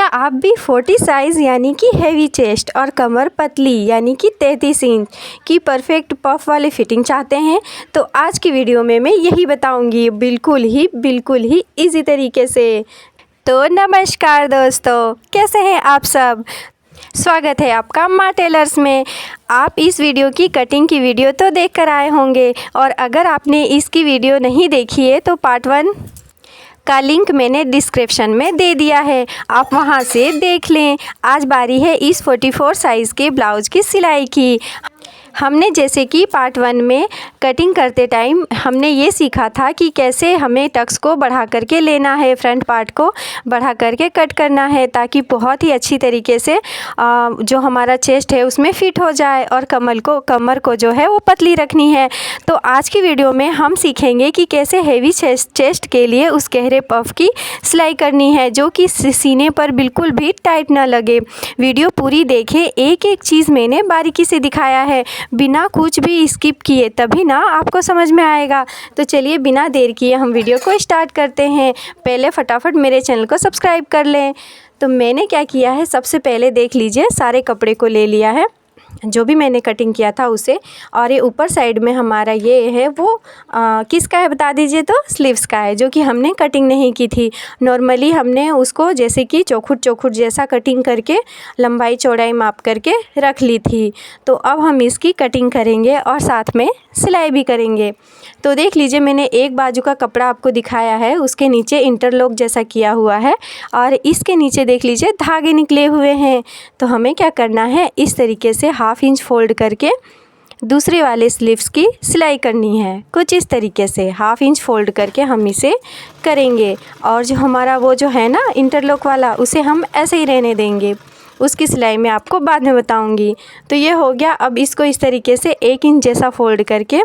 क्या आप भी 40 साइज़ यानी कि हैवी चेस्ट और कमर पतली यानी कि 33 इंच की परफेक्ट पफ वाली फिटिंग चाहते हैं? तो आज की वीडियो में मैं यही बताऊंगी बिल्कुल ही इजी तरीके से। तो नमस्कार दोस्तों, कैसे हैं आप सब? स्वागत है आपका माँ टेलर्स में। आप इस वीडियो की कटिंग की वीडियो तो देख कर आए होंगे, और अगर आपने इसकी वीडियो नहीं देखी है तो पार्ट 1 का लिंक मैंने डिस्क्रिप्शन में दे दिया है, आप वहां से देख लें। आज बारी है इस 44 साइज़ के ब्लाउज़ की सिलाई की। हमने जैसे कि पार्ट 1 में कटिंग करते टाइम हमने ये सीखा था कि कैसे हमें टक्स को बढ़ा करके लेना है, फ्रंट पार्ट को बढ़ा करके कट करना है, ताकि बहुत ही अच्छी तरीके से जो हमारा चेस्ट है उसमें फिट हो जाए, और कमर को जो है वो पतली रखनी है। तो आज की वीडियो में हम सीखेंगे कि कैसे हेवी चेस्ट के लिए उस गहरे पफ की सिलाई करनी है, जो कि सीने पर बिल्कुल भी टाइट ना लगे। वीडियो पूरी देखें, एक एक चीज़ मैंने बारीकी से दिखाया है, बिना कुछ भी स्किप किए, तभी ना आपको समझ में आएगा। तो चलिए बिना देर किए हम वीडियो को स्टार्ट करते हैं। पहले फटाफट मेरे चैनल को सब्सक्राइब कर लें। तो मैंने क्या किया है, सबसे पहले देख लीजिए, सारे कपड़े को ले लिया है जो भी मैंने कटिंग किया था उसे, और ये ऊपर साइड में हमारा ये है वो किसका है बता दीजिए? तो स्लीव्स का है, जो कि हमने कटिंग नहीं की थी। नॉर्मली हमने उसको जैसे कि चौखुट जैसा कटिंग करके लंबाई चौड़ाई माप करके रख ली थी। तो अब हम इसकी कटिंग करेंगे और साथ में सिलाई भी करेंगे। तो देख लीजिए, मैंने एक बाजू का कपड़ा आपको दिखाया है, उसके नीचे इंटरलॉक जैसा किया हुआ है, और इसके नीचे देख लीजिए धागे निकले हुए हैं। तो हमें क्या करना है, इस तरीके से 1/2 इंच फोल्ड करके दूसरे वाले स्लीव्स की सिलाई करनी है। कुछ इस तरीके से 1/2 इंच फोल्ड करके हम इसे करेंगे, और जो हमारा वो जो है ना इंटरलॉक वाला, उसे हम ऐसे ही रहने देंगे। उसकी सिलाई मैं आपको बाद में बताऊंगी। तो ये हो गया। अब इसको इस तरीके से 1 इंच जैसा फोल्ड करके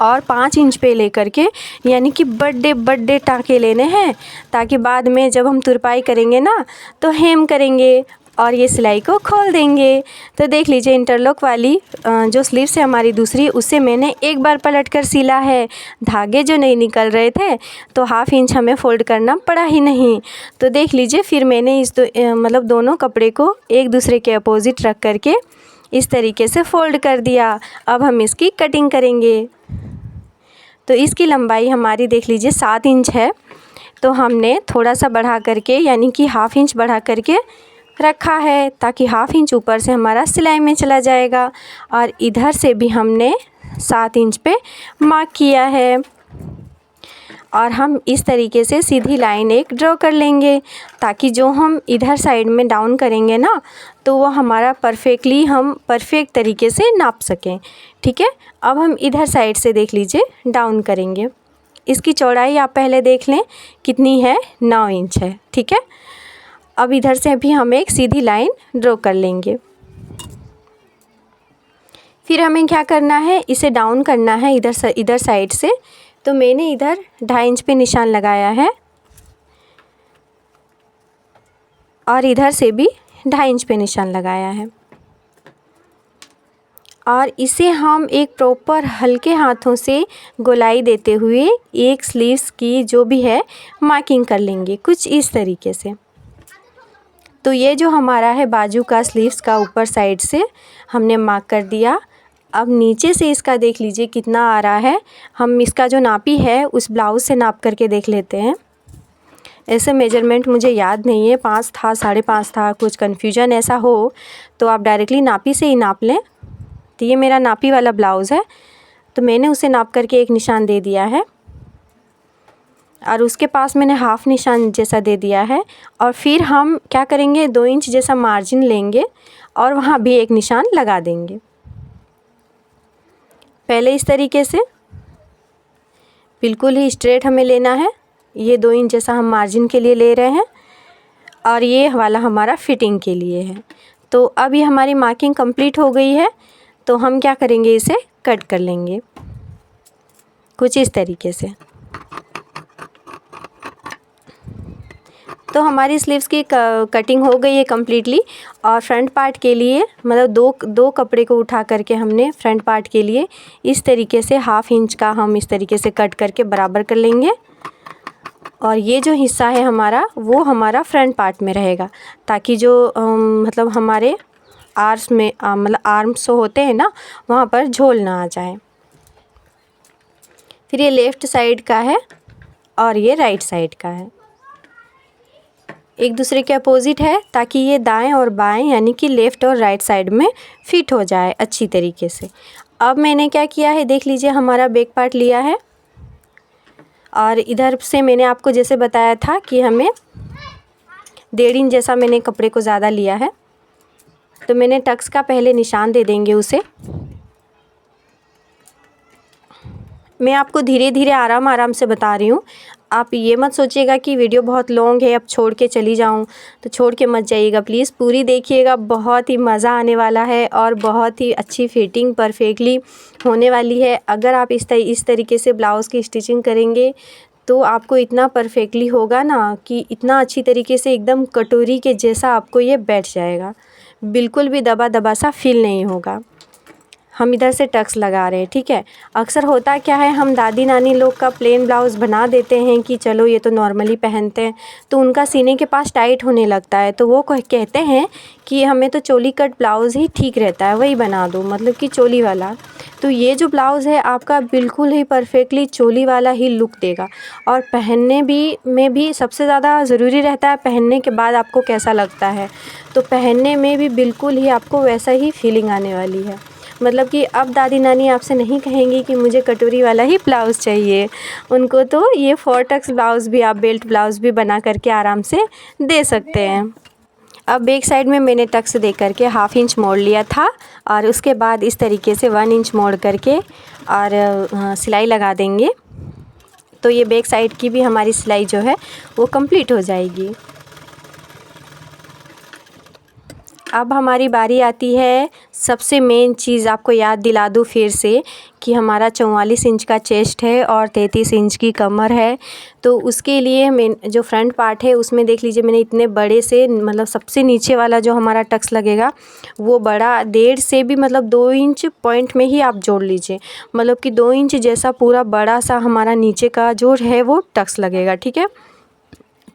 और 5 इंच पे लेकर के, यानी कि बड़े टाँके लेने हैं, ताकि बाद में जब हम तुरपाई करेंगे ना तो हेम करेंगे और ये सिलाई को खोल देंगे। तो देख लीजिए, इंटरलॉक वाली जो स्लीव से हमारी दूसरी, उससे मैंने एक बार पलट कर सिला है। धागे जो नहीं निकल रहे थे तो 1/2 इंच हमें फोल्ड करना पड़ा ही नहीं। तो देख लीजिए, फिर मैंने दोनों कपड़े को एक दूसरे के अपोजिट रख करके इस तरीके से फोल्ड कर दिया। अब हम इसकी कटिंग करेंगे। तो इसकी लंबाई हमारी देख लीजिए 7 इंच है, तो हमने थोड़ा सा बढ़ा करके, यानी कि 1/2 इंच बढ़ा करके रखा है, ताकि 1/2 इंच ऊपर से हमारा सिलाई में चला जाएगा। और इधर से भी हमने 7 इंच पे मार्क किया है, और हम इस तरीके से सीधी लाइन एक ड्रॉ कर लेंगे, ताकि जो हम इधर साइड में डाउन करेंगे ना, तो वो हमारा परफेक्ट तरीके से नाप सकें। ठीक है। अब हम इधर साइड से देख लीजिए डाउन करेंगे। इसकी चौड़ाई आप पहले देख लें कितनी है, 9 इंच है। ठीक है। अब इधर से भी हम एक सीधी लाइन ड्रॉ कर लेंगे। फिर हमें क्या करना है, इसे डाउन करना है इधर साइड से। तो मैंने इधर 2.5 इंच पे निशान लगाया है, और इधर से भी 2.5 इंच पे निशान लगाया है, और इसे हम एक प्रॉपर हल्के हाथों से गोलाई देते हुए एक स्लीव्स की जो भी है मार्किंग कर लेंगे, कुछ इस तरीके से। तो ये जो हमारा है बाजू का स्लीव्स का ऊपर साइड से हमने मार्क कर दिया। अब नीचे से इसका देख लीजिए कितना आ रहा है। हम इसका जो नापी है उस ब्लाउज़ से नाप करके देख लेते हैं। ऐसे मेजरमेंट मुझे याद नहीं है, 5 था 5.5 था, कुछ कन्फ्यूजन ऐसा हो तो आप डायरेक्टली नापी से ही नाप लें। तो ये मेरा नापी वाला ब्लाउज़ है, तो मैंने उसे नाप करके एक निशान दे दिया है, और उसके पास मैंने 1/2 निशान जैसा दे दिया है। और फिर हम क्या करेंगे, 2 इंच जैसा मार्जिन लेंगे और वहाँ भी एक निशान लगा देंगे। पहले इस तरीके से बिल्कुल ही स्ट्रेट हमें लेना है। ये 2 इंच जैसा हम मार्जिन के लिए ले रहे हैं, और ये वाला हमारा फिटिंग के लिए है। तो अब ये हमारी मार्किंग कंप्लीट हो गई है, तो हम क्या करेंगे, इसे कट कर लेंगे कुछ इस तरीके से। तो हमारी स्लीव्स की कटिंग हो गई है कम्प्लीटली। और फ्रंट पार्ट के लिए मतलब दो कपड़े को उठा करके हमने फ्रंट पार्ट के लिए इस तरीके से 1/2 इंच का हम इस तरीके से कट करके बराबर कर लेंगे, और ये जो हिस्सा है हमारा वो हमारा फ्रंट पार्ट में रहेगा, ताकि जो मतलब हमारे आर्म्स में मतलब आर्म्स होते हैं ना, वहाँ पर झोल ना आ जाए। फिर ये लेफ़्ट साइड का है और ये राइट साइड का है, एक दूसरे के अपोजिट है, ताकि ये दाएं और बाएं यानी कि लेफ़्ट और राइट साइड में फिट हो जाए अच्छी तरीके से। अब मैंने क्या किया है, देख लीजिए, हमारा बैक पार्ट लिया है और इधर से मैंने आपको जैसे बताया था कि हमें 1.5 इंच जैसा मैंने कपड़े को ज़्यादा लिया है, तो मैंने टक्स का पहले निशान दे देंगे उसे। मैं आपको धीरे धीरे आराम आराम से बता रही हूँ, आप ये मत सोचिएगा कि वीडियो बहुत लॉन्ग है अब छोड़ के चली जाऊँ, तो छोड़ के मत जाइएगा प्लीज़, पूरी देखिएगा, बहुत ही मज़ा आने वाला है और बहुत ही अच्छी फिटिंग परफेक्टली होने वाली है। अगर आप इस तरीके से ब्लाउज़ की स्टिचिंग करेंगे तो आपको इतना परफेक्टली होगा ना कि इतना अच्छी तरीके से एकदम कटोरी के जैसा आपको ये बैठ जाएगा, बिल्कुल भी दबा दबा सा फील नहीं होगा। हम इधर से टक्स लगा रहे हैं, ठीक है। अक्सर होता क्या है, हम दादी नानी लोग का प्लेन ब्लाउज़ बना देते हैं कि चलो ये तो नॉर्मली पहनते हैं, तो उनका सीने के पास टाइट होने लगता है, तो वो कहते हैं कि हमें तो चोली कट ब्लाउज़ ही ठीक रहता है, वही बना दो, मतलब कि चोली वाला। तो ये जो ब्लाउज़ है आपका बिल्कुल ही परफेक्टली चोली वाला ही लुक देगा, और पहनने में भी सबसे ज़्यादा ज़रूरी रहता है पहनने के बाद आपको कैसा लगता है, तो पहनने में भी बिल्कुल ही आपको वैसा ही फीलिंग आने वाली है। मतलब कि अब दादी नानी आपसे नहीं कहेंगी कि मुझे कटोरी वाला ही ब्लाउज़ चाहिए, उनको तो ये 4 टक्स ब्लाउज़ भी आप बेल्ट ब्लाउज़ भी बना करके आराम से दे सकते हैं। अब बैक साइड में मैंने टक्स दे करके 1/2 इंच मोड़ लिया था, और उसके बाद इस तरीके से 1 इंच मोड़ करके और सिलाई लगा देंगे, तो ये बैक साइड की भी हमारी सिलाई जो है वो कंप्लीट हो जाएगी। अब हमारी बारी आती है, सबसे मेन चीज़ आपको याद दिला दूँ फिर से कि हमारा 44 इंच का चेस्ट है और 33 इंच की कमर है, तो उसके लिए मैं जो फ्रंट पार्ट है उसमें देख लीजिए मैंने इतने बड़े से, मतलब सबसे नीचे वाला जो हमारा टक्स लगेगा वो बड़ा 1.5 से भी मतलब 2 इंच पॉइंट में ही आप जोड़ लीजिए, मतलब कि 2 इंच जैसा पूरा बड़ा सा हमारा नीचे का जो है वो टक्स लगेगा, ठीक है।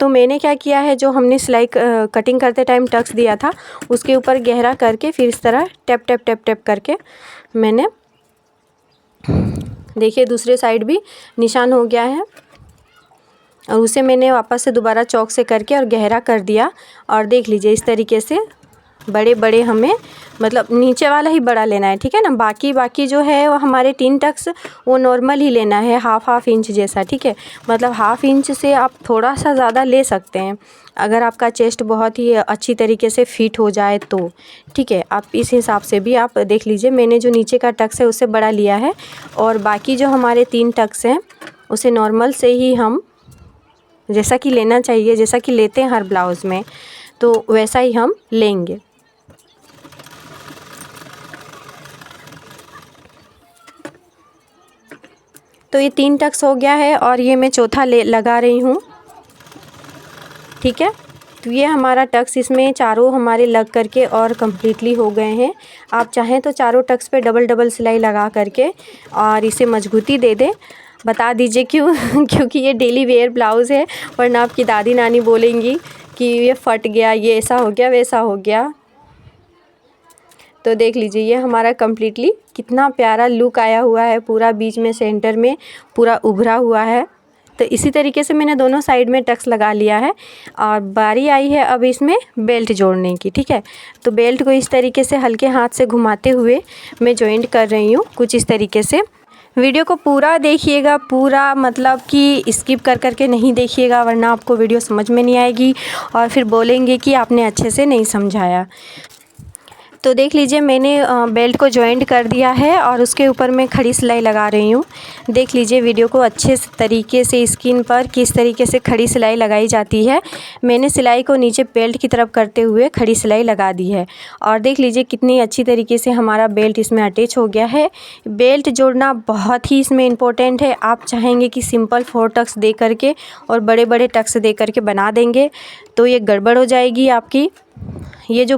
तो मैंने क्या किया है, जो हमने सिलाई कटिंग करते टाइम टक्स दिया था उसके ऊपर गहरा करके फिर इस तरह टैप टैप टैप टैप करके मैंने, देखिए दूसरे साइड भी निशान हो गया है, और उसे मैंने वापस से दोबारा चौक से करके और गहरा कर दिया। और देख लीजिए इस तरीके से बड़े बड़े हमें, मतलब नीचे वाला ही बड़ा लेना है, ठीक है ना। बाकी जो है वो हमारे 3 टक्स वो नॉर्मल ही लेना है, हाफ इंच जैसा, ठीक है। मतलब 1/2 इंच से आप थोड़ा सा ज़्यादा ले सकते हैं अगर आपका चेस्ट बहुत ही अच्छी तरीके से फिट हो जाए तो, ठीक है। आप इस हिसाब से भी आप देख लीजिए, मैंने जो नीचे का टक्स है उससे बड़ा लिया है, और बाकी जो हमारे 3 टक्स हैं उसे नॉर्मल से ही हम जैसा कि लेना चाहिए, जैसा कि लेते हैं हर ब्लाउज़ में, तो वैसा ही हम लेंगे। तो ये 3 टक्स हो गया है और ये मैं चौथा लगा रही हूँ, ठीक है। तो ये हमारा टक्स इसमें चारों हमारे लग करके और कम्प्लीटली हो गए हैं। आप चाहें तो चारों टक्स पे डबल डबल सिलाई लगा करके और इसे मजबूती दे दें। बता दीजिए क्यों क्योंकि ये डेली वेयर ब्लाउज़ है, वरना आपकी दादी नानी बोलेंगी कि ये फट गया, ये ऐसा हो गया, वैसा हो गया। तो देख लीजिए ये हमारा कम्प्लीटली कितना प्यारा लुक आया हुआ है, पूरा बीच में सेंटर में पूरा उभरा हुआ है। तो इसी तरीके से मैंने दोनों साइड में टक्स लगा लिया है, और बारी आई है अब इसमें बेल्ट जोड़ने की, ठीक है। तो बेल्ट को इस तरीके से हल्के हाथ से घुमाते हुए मैं जॉइंट कर रही हूँ कुछ इस तरीके से। वीडियो को पूरा देखिएगा, पूरा मतलब कि स्किप कर करके नहीं देखिएगा, वरना आपको वीडियो समझ में नहीं आएगी और फिर बोलेंगे कि आपने अच्छे से नहीं समझाया। तो देख लीजिए मैंने बेल्ट को जॉइंट कर दिया है और उसके ऊपर मैं खड़ी सिलाई लगा रही हूँ। देख लीजिए वीडियो को अच्छे तरीके से स्किन पर किस तरीके से खड़ी सिलाई लगाई जाती है। मैंने सिलाई को नीचे बेल्ट की तरफ करते हुए खड़ी सिलाई लगा दी है, और देख लीजिए कितनी अच्छी तरीके से हमारा बेल्ट इसमें अटैच हो गया है। बेल्ट जोड़ना बहुत ही इसमें इम्पोर्टेंट है। आप चाहेंगे कि सिंपल 4 टक्स दे करके और बड़े बड़े टक्स दे करके बना देंगे तो ये गड़बड़ हो जाएगी आपकी। ये जो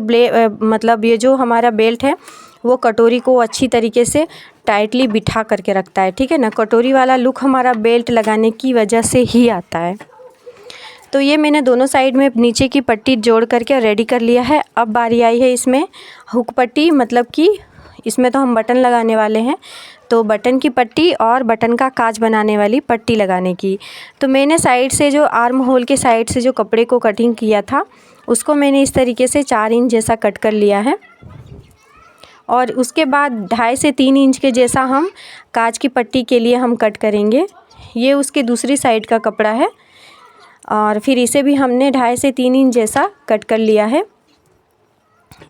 मतलब ये जो हमारा बेल्ट है वो कटोरी को अच्छी तरीके से टाइटली बिठा करके रखता है, ठीक है ना। कटोरी वाला लुक हमारा बेल्ट लगाने की वजह से ही आता है। तो ये मैंने दोनों साइड में नीचे की पट्टी जोड़ करके रेडी कर लिया है। अब बारी आई है इसमें हुक पट्टी, मतलब कि इसमें तो हम बटन लगाने वाले हैं, तो बटन की पट्टी और बटन का काज बनाने वाली पट्टी लगाने की। तो मैंने साइड से जो आर्म होल के साइड से जो कपड़े को कटिंग किया था उसको मैंने इस तरीके से 4 इंच जैसा कट कर लिया है और उसके बाद 2.5 से 3 इंच के जैसा हम काज की पट्टी के लिए हम कट करेंगे। ये उसके दूसरी साइड का कपड़ा है और फिर इसे भी हमने 2.5 से 3 इंच जैसा कट कर लिया है।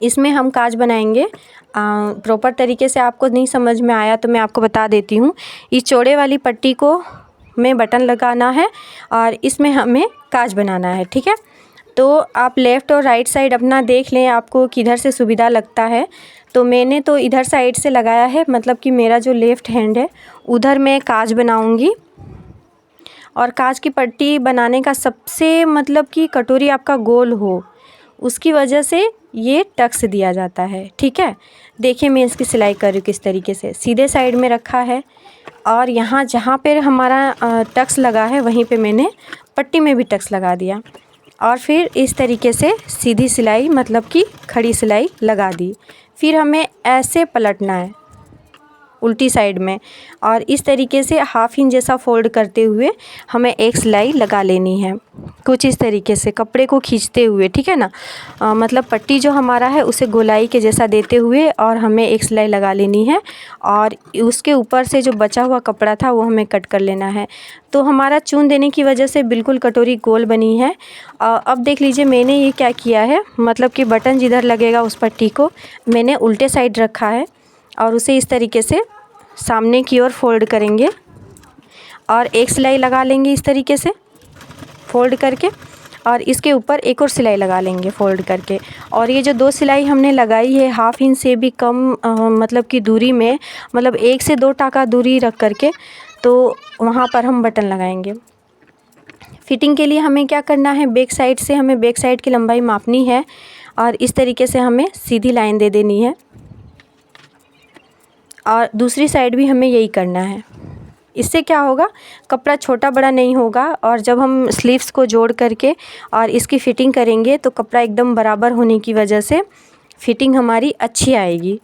इसमें हम काज बनाएंगे प्रॉपर तरीके से। आपको नहीं समझ में आया तो मैं आपको बता देती हूँ। इस चौड़े वाली पट्टी को में बटन लगाना है और इसमें हमें काज बनाना है, ठीक है। तो आप लेफ़्ट और राइट साइड अपना देख लें, आपको किधर से सुविधा लगता है। तो मैंने तो इधर साइड से लगाया है, मतलब कि मेरा जो लेफ़्ट हैंड है उधर मैं काज बनाऊंगी। और काज की पट्टी बनाने का सबसे मतलब कि कटोरी आपका गोल हो, उसकी वजह से ये टक्स दिया जाता है, ठीक है। देखिए मैं इसकी सिलाई कर रही हूँ किस तरीके से। सीधे साइड में रखा है और यहाँ जहाँ पे हमारा टक्स लगा है वहीं पे मैंने पट्टी में भी टक्स लगा दिया और फिर इस तरीके से सीधी सिलाई, मतलब कि खड़ी सिलाई लगा दी। फिर हमें ऐसे पलटना है उल्टी साइड में और इस तरीके से 1/2 इंच जैसा फोल्ड करते हुए हमें एक सिलाई लगा लेनी है, कुछ इस तरीके से कपड़े को खींचते हुए, ठीक है ना। मतलब पट्टी जो हमारा है उसे गोलाई के जैसा देते हुए और हमें एक सिलाई लगा लेनी है और उसके ऊपर से जो बचा हुआ कपड़ा था वो हमें कट कर लेना है। तो हमारा चून देने की वजह से बिल्कुल कटोरी गोल बनी है। अब देख लीजिए मैंने ये क्या किया है, मतलब कि बटन जिधर लगेगा उस पट्टी को मैंने उल्टे साइड रखा है और उसे इस तरीके से सामने की ओर फोल्ड करेंगे और एक सिलाई लगा लेंगे इस तरीके से फोल्ड करके और इसके ऊपर एक और सिलाई लगा लेंगे फोल्ड करके। और ये जो 2 सिलाई हमने लगाई है 1/2 इंच से भी कम मतलब की दूरी में, मतलब 1 से 2 टाका दूरी रख करके, तो वहाँ पर हम बटन लगाएंगे। फिटिंग के लिए हमें क्या करना है, बैक साइड से हमें बैक साइड की लंबाई मापनी है और इस तरीके से हमें सीधी लाइन दे देनी है और दूसरी साइड भी हमें यही करना है। इससे क्या होगा, कपड़ा छोटा बड़ा नहीं होगा और जब हम स्लीव्स को जोड़ करके और इसकी फ़िटिंग करेंगे तो कपड़ा एकदम बराबर होने की वजह से फ़िटिंग हमारी अच्छी आएगी।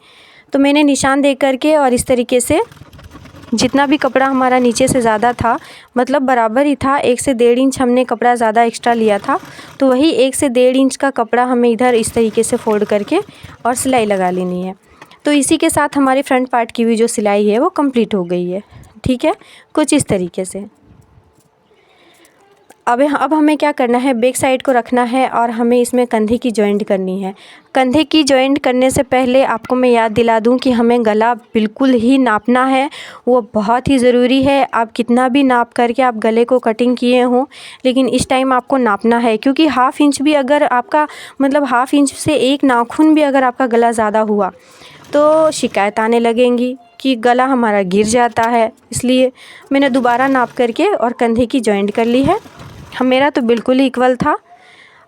तो मैंने निशान दे करके और इस तरीके से जितना भी कपड़ा हमारा नीचे से ज़्यादा था, मतलब बराबर ही था, 1 से 1.5 इंच हमने कपड़ा ज़्यादा एक्स्ट्रा लिया था, तो वही 1 से 1.5 इंच का कपड़ा हमें इधर इस तरीके से फोल्ड करके और सिलाई लगा लेनी है। तो इसी के साथ हमारे फ्रंट पार्ट की भी जो सिलाई है वो कंप्लीट हो गई है, ठीक है, कुछ इस तरीके से। अब हमें क्या करना है, बैक साइड को रखना है और हमें इसमें कंधे की जॉइंट करनी है। कंधे की जॉइंट करने से पहले आपको मैं याद दिला दूं कि हमें गला बिल्कुल ही नापना है, वो बहुत ही ज़रूरी है। आप कितना भी नाप करके आप गले को कटिंग किए हों, लेकिन इस टाइम आपको नापना है, क्योंकि 1/2 इंच भी अगर आपका, मतलब 1/2 इंच से 1 नाखून भी अगर आपका गला ज़्यादा हुआ तो शिकायत आने लगेंगी कि गला हमारा गिर जाता है। इसलिए मैंने दोबारा नाप करके और कंधे की जॉइंट कर ली है। मेरा तो बिल्कुल ही इक्वल था।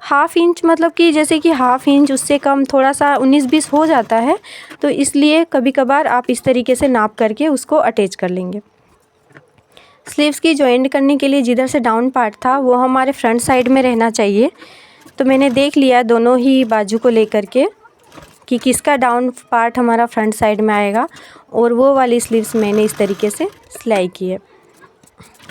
1/2 इंच, मतलब कि जैसे कि 1/2 इंच उससे कम थोड़ा सा 19-20 हो जाता है, तो इसलिए कभी कभार आप इस तरीके से नाप करके उसको अटैच कर लेंगे। स्लीव्स की जॉइंट करने के लिए जिधर से डाउन पार्ट था वो हमारे फ्रंट साइड में रहना चाहिए। तो मैंने देख लिया दोनों ही बाजू को लेकर के कि किसका डाउन पार्ट हमारा फ्रंट साइड में आएगा और वो वाली स्लीव्स मैंने इस तरीके से सिलाई की है।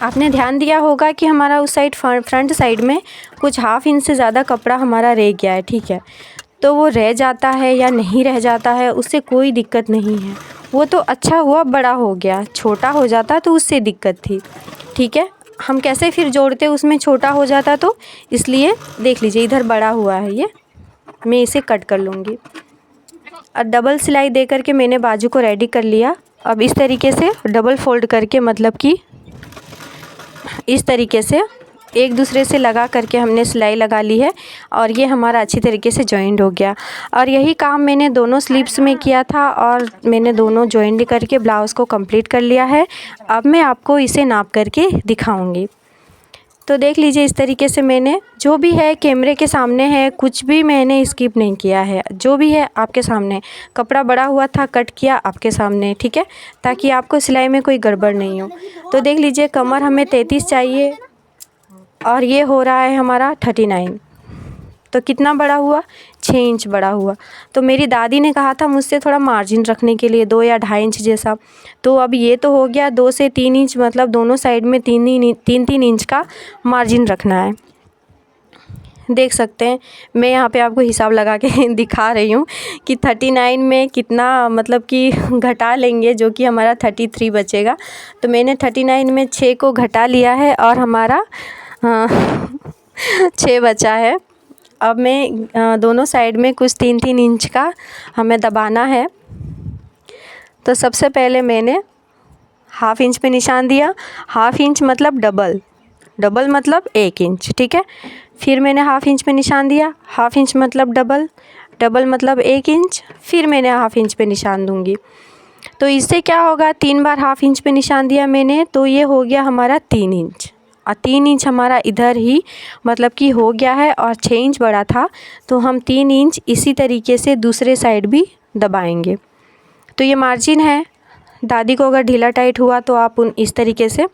आपने ध्यान दिया होगा कि हमारा उस साइड फ्रंट साइड में कुछ 1/2 इंच से ज़्यादा कपड़ा हमारा रह गया है, ठीक है। तो वो रह जाता है या नहीं रह जाता है उससे कोई दिक्कत नहीं है, वो तो अच्छा हुआ बड़ा हो गया, छोटा हो जाता तो उससे दिक्कत थी, ठीक है। हम कैसे फिर जोड़ते उसमें छोटा हो जाता, तो इसलिए देख लीजिए इधर बड़ा हुआ है, ये मैं इसे कट कर लूँगी। और डबल सिलाई दे करके मैंने बाजू को रेडी कर लिया। अब इस तरीके से डबल फोल्ड करके, मतलब कि इस तरीके से एक दूसरे से लगा करके हमने सिलाई लगा ली है और ये हमारा अच्छी तरीके से जॉइंट हो गया। और यही काम मैंने दोनों स्लीव्स में किया था और मैंने दोनों जॉइंट करके ब्लाउज़ को कंप्लीट कर लिया है। अब मैं आपको इसे नाप करके दिखाऊंगी। तो देख लीजिए इस तरीके से मैंने जो भी है कैमरे के सामने है, कुछ भी मैंने स्किप नहीं किया है, जो भी है आपके सामने। कपड़ा बड़ा हुआ था, कट किया आपके सामने, ठीक है, ताकि आपको सिलाई में कोई गड़बड़ नहीं हो। तो देख लीजिए कमर हमें 33 चाहिए और ये हो रहा है हमारा 39। तो कितना बड़ा हुआ, 6 इंच बड़ा हुआ। तो मेरी दादी ने कहा था मुझसे थोड़ा मार्जिन रखने के लिए 2 या 2.5 इंच जैसा। तो अब ये तो हो गया 2 से 3 इंच, मतलब दोनों साइड में 3-3 इंच का मार्जिन रखना है। देख सकते हैं, मैं यहाँ पे आपको हिसाब लगा के दिखा रही हूँ कि 39 में कितना मतलब कि घटा लेंगे, जो कि हमारा 33 बचेगा। तो मैंने 39 में 6 को घटा लिया है और हमारा 6 बचा है। अब मैं दोनों साइड में कुछ 3-3 इंच का हमें दबाना है। तो सबसे पहले मैंने 1/2 इंच पे निशान दिया। 1/2 इंच मतलब डबल मतलब 1 इंच, ठीक है। फिर मैंने 1/2 इंच पे निशान दिया। 1/2 इंच मतलब डबल मतलब 1 इंच। फिर मैंने 1/2 इंच पे निशान दूंगी। तो इससे क्या होगा, 3 बार 1/2 इंच पे निशान दिया मैंने, तो ये हो गया हमारा 3 इंच। और 3 इंच हमारा इधर ही मतलब कि हो गया है, और 6 इंच बड़ा था तो हम 3 इंच इसी तरीके से दूसरे साइड भी दबाएंगे। तो ये मार्जिन है। दादी को अगर ढीला टाइट हुआ तो आप इस तरीके से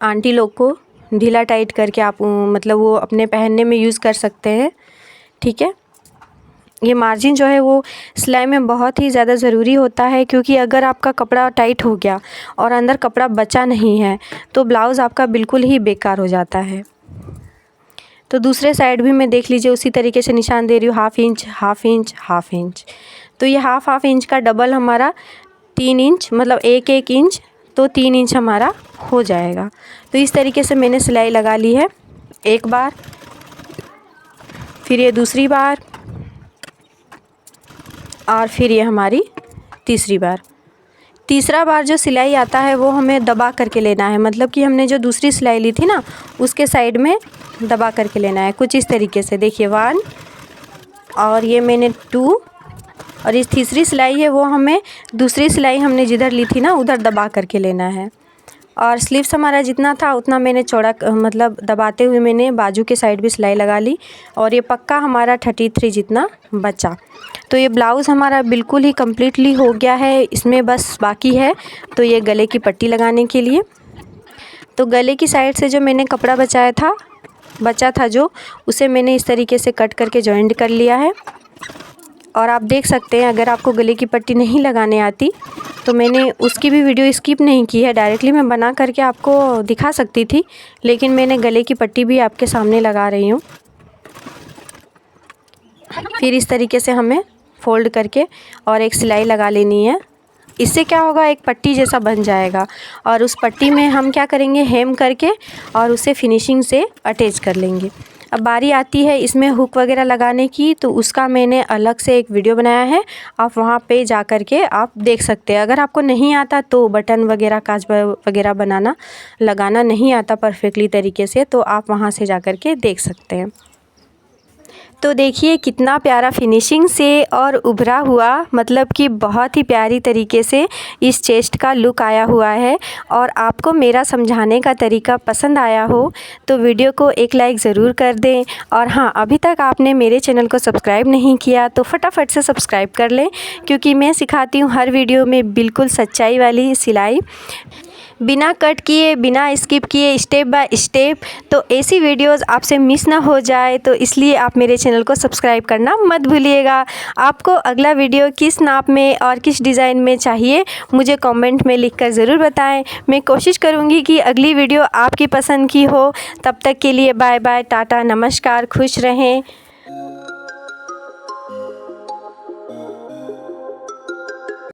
आंटी लोग को ढीला टाइट करके आप मतलब वो अपने पहनने में यूज़ कर सकते हैं, ठीक है। ये मार्जिन जो है वो सिलाई में बहुत ही ज़्यादा ज़रूरी होता है, क्योंकि अगर आपका कपड़ा टाइट हो गया और अंदर कपड़ा बचा नहीं है तो ब्लाउज़ आपका बिल्कुल ही बेकार हो जाता है। तो दूसरे साइड भी मैं देख लीजिए उसी तरीके से निशान दे रही हूँ, 1/2 इंच 1/2 इंच 1/2 इंच। तो ये 1/2 इंच का डबल हमारा 3 इंच, मतलब 1-1 इंच, तो 3 इंच हमारा हो जाएगा। तो इस तरीके से मैंने सिलाई लगा ली है। एक बार, फिर ये दूसरी बार, और फिर ये हमारी तीसरी बार। तीसरा बार जो सिलाई आता है वो हमें दबा करके लेना है, मतलब कि हमने जो दूसरी सिलाई ली थी ना उसके साइड में दबा करके लेना है, कुछ इस तरीके से। देखिए 1, और ये मैंने 2, और इस तीसरी सिलाई है वो हमें दूसरी सिलाई हमने जिधर ली थी ना उधर दबा करके लेना है। और स्लीव्स हमारा जितना था उतना मैंने चौड़ा मतलब दबाते हुए मैंने बाजू के साइड भी सिलाई लगा ली, और ये पक्का हमारा 33 जितना बचा। तो ये ब्लाउज़ हमारा बिल्कुल ही कम्प्लीटली हो गया है। इसमें बस बाकी है तो ये गले की पट्टी लगाने के लिए। तो गले की साइड से जो मैंने कपड़ा बचा था जो, उसे मैंने इस तरीके से कट करके जॉइंट कर लिया है। और आप देख सकते हैं अगर आपको गले की पट्टी नहीं लगाने आती तो मैंने उसकी भी वीडियो स्किप नहीं की है, डायरेक्टली मैं बना करके आपको दिखा सकती थी, लेकिन मैंने गले की पट्टी भी आपके सामने लगा रही हूँ। फिर इस तरीके से हमें फ़ोल्ड करके और एक सिलाई लगा लेनी है। इससे क्या होगा, एक पट्टी जैसा बन जाएगा, और उस पट्टी में हम क्या करेंगे, हेम करके और उसे फिनिशिंग से अटैच कर लेंगे। अब बारी आती है इसमें हुक वगैरह लगाने की, तो उसका मैंने अलग से एक वीडियो बनाया है, आप वहाँ पे जा कर के आप देख सकते हैं। अगर आपको नहीं आता तो बटन वगैरह काज वगैरह लगाना नहीं आता परफेक्टली तरीके से, तो आप वहाँ से जा कर के देख सकते हैं। तो देखिए कितना प्यारा फिनिशिंग से और उभरा हुआ, मतलब कि बहुत ही प्यारी तरीके से इस चेस्ट का लुक आया हुआ है। और आपको मेरा समझाने का तरीका पसंद आया हो तो वीडियो को एक लाइक ज़रूर कर दें। और हाँ, अभी तक आपने मेरे चैनल को सब्सक्राइब नहीं किया तो फटाफट से सब्सक्राइब कर लें, क्योंकि मैं सिखाती हूँ हर वीडियो में बिल्कुल सच्चाई वाली सिलाई, बिना कट किए, बिना स्किप किए, स्टेप बाय स्टेप। तो ऐसी वीडियोस आपसे मिस ना हो जाए, तो इसलिए आप मेरे चैनल को सब्सक्राइब करना मत भूलिएगा। आपको अगला वीडियो किस नाप में और किस डिज़ाइन में चाहिए मुझे कमेंट में लिखकर ज़रूर बताएं। मैं कोशिश करूँगी कि अगली वीडियो आपकी पसंद की हो। तब तक के लिए बाय बाय, टाटा, नमस्कार, खुश रहें।